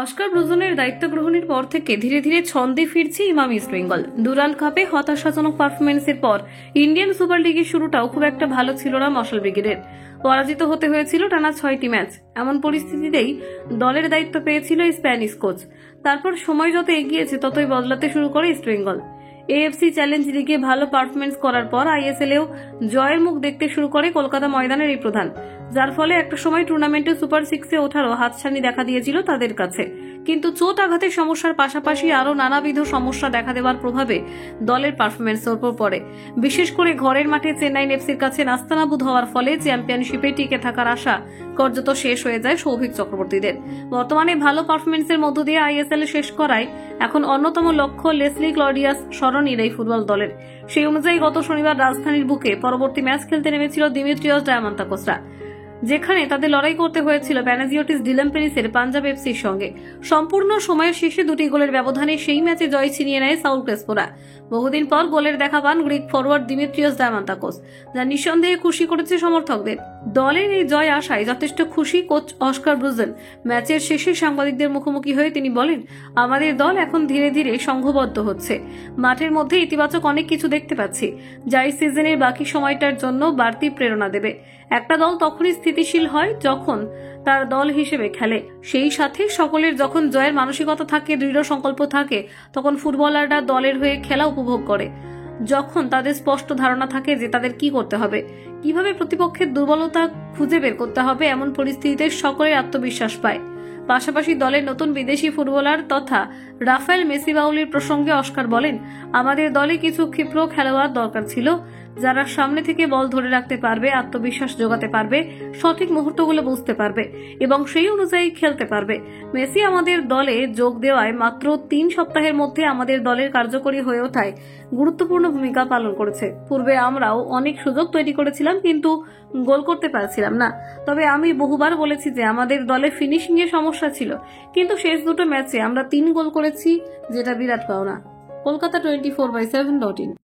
Oscar ব্রুজনের দায়িত্ব গ্রহণের পর থেকে ধীরে ধীরে ছন্দে ফিরছে ইমাম ইস্ট বেঙ্গল। ডুরান্ড কাপে হতাশাজনক পারফরমেন্সের পর ইন্ডিয়ান সুপার লিগের শুরুটাও খুব একটা ভালো ছিল না মশাল ব্রিগেডের। পরাজিত হতে হয়েছিল টানা 6টি ম্যাচ। এমন পরিস্থিতিতেই দলের দায়িত্ব পেয়েছিল স্প্যানিশ কোচ। তারপর সময় যত এগিয়েছে ততই বদলাতে শুরু করে ইস্ট বেঙ্গল। এএফসি চ্যালেঞ্জ লিগে ভালো পারফরমেন্স করার পর আইএসএলেও জয়ের মুখ দেখতে শুরু করে কলকাতা ময়দানের এই প্রধান, যার ফলে একটা সময় টুর্নামেন্টে সুপার সিক্সে ওঠারও হাতছানি দেখা দিয়েছিল তাদের কাছে। কিন্তু চোট আঘাতের সমস্যার পাশাপাশি আরও নানাবিধ সমস্যা দেখা দেওয়ার প্রভাবে দলের পারফরমেন্সের উপর পড়ে। বিশেষ করে ঘরের মাঠে চেন্নাইন এফসির কাছে নাস্তানাবুদ হওয়ার ফলে চ্যাম্পিয়নশিপে টিকে থাকার আশা কার্যত শেষ হয়ে যায় সৌভিক চক্রবর্তীদের। বর্তমানে ভালো পারফরমেন্সের মধ্য দিয়ে আইএসএল শেষ করায় এখন অন্যতম লক্ষ্য লেসলি ক্লডিয়াস সরণির এই ফুটবল দলের। সেই অনুযায়ী গত শনিবার রাজধানীর বুকে পরবর্তী ম্যাচ খেলতে নেমেছিল দিমিত্রিয়স ডায়ামান্তাকোসরা, যেখানে তাদের লড়াই করতে হয়েছিল প্যানাজিওটিস ডিলাম্পেরিসের পাঞ্জাব এফসির সঙ্গে। সম্পূর্ণ সময়ের শেষে 2টি গোলের ব্যবধানে সেই ম্যাচে জয় ছিনিয়ে নেয় সাউল ক্রেসপোরা। বহুদিন পর গোলের দেখা পান গ্রিক ফরওয়ার্ড দিমিত্রিয়স ডায়ামান্তাকোস, যা নিঃসন্দেহে খুশি করেছে সমর্থকদের। দলের এই জয় আশায় যথেষ্ট খুশি কোচ অস্কার ব্রুজেন। ম্যাচের শেষে সাংবাদিকদের মুখোমুখি হয়ে তিনি বলেন, আমাদের দল এখন ধীরে ধীরে সংঘবদ্ধ হচ্ছে। মাঠের মধ্যে ইতিবাচক অনেক কিছু দেখতে পাচ্ছি, যা এই সিজনের বাকি সময়টার জন্য বাড়তি প্রেরণা দেবে। একটা দল তখনই স্থিতিশীল হয় যখন তার দল হিসেবে খেলে। সেই সাথে সকলের যখন জয়ের মানসিকতা থাকে, দৃঢ় সংকল্প থাকে, তখন ফুটবলাররা দলের হয়ে খেলা উপভোগ করে। যখন তাদের স্পষ্ট ধারণা থাকে যে তাদের কি করতে হবে, কিভাবে প্রতিপক্ষের দুর্বলতা খুঁজে বের করতে হবে, এমন পরিস্থিতিতে সকলের আত্মবিশ্বাস পায়। পাশাপাশি দলের নতুন বিদেশি ফুটবলার তথা রাফায়েল মেসিবাউলির প্রসঙ্গে অস্কার বলেন, আমাদের দলে কিছু ক্ষিপ্র খেলোয়াড় দরকার ছিল, যারা সামনে থেকে বল ধরে রাখতে পারবে, আত্মবিশ্বাস যোগাতে পারবে, সঠিক মুহূর্তগুলো বুঝতে পারবে এবং সেই অনুযায়ী খেলতে পারবে। মেসি আমাদের দলে যোগ দেওয়ায় মাত্র 3 সপ্তাহের মধ্যে আমাদের দলের কার্যকরী হয়ে ওঠায় গুরুত্বপূর্ণ ভূমিকা পালন করেছে। পূর্বে আমরাও অনেক সুযোগ তৈরি করেছিলাম, কিন্তু গোল করতে পারছিলাম না। তবে আমি বহুবার বলেছি যে আমাদের দলে ফিনিশিং এর সমস্যা ছিল, কিন্তু শেষ 2টো ম্যাচে আমরা 3 গোল করেছি, যেটা বিরাট পাওনা। কলকাতা 24/7.in।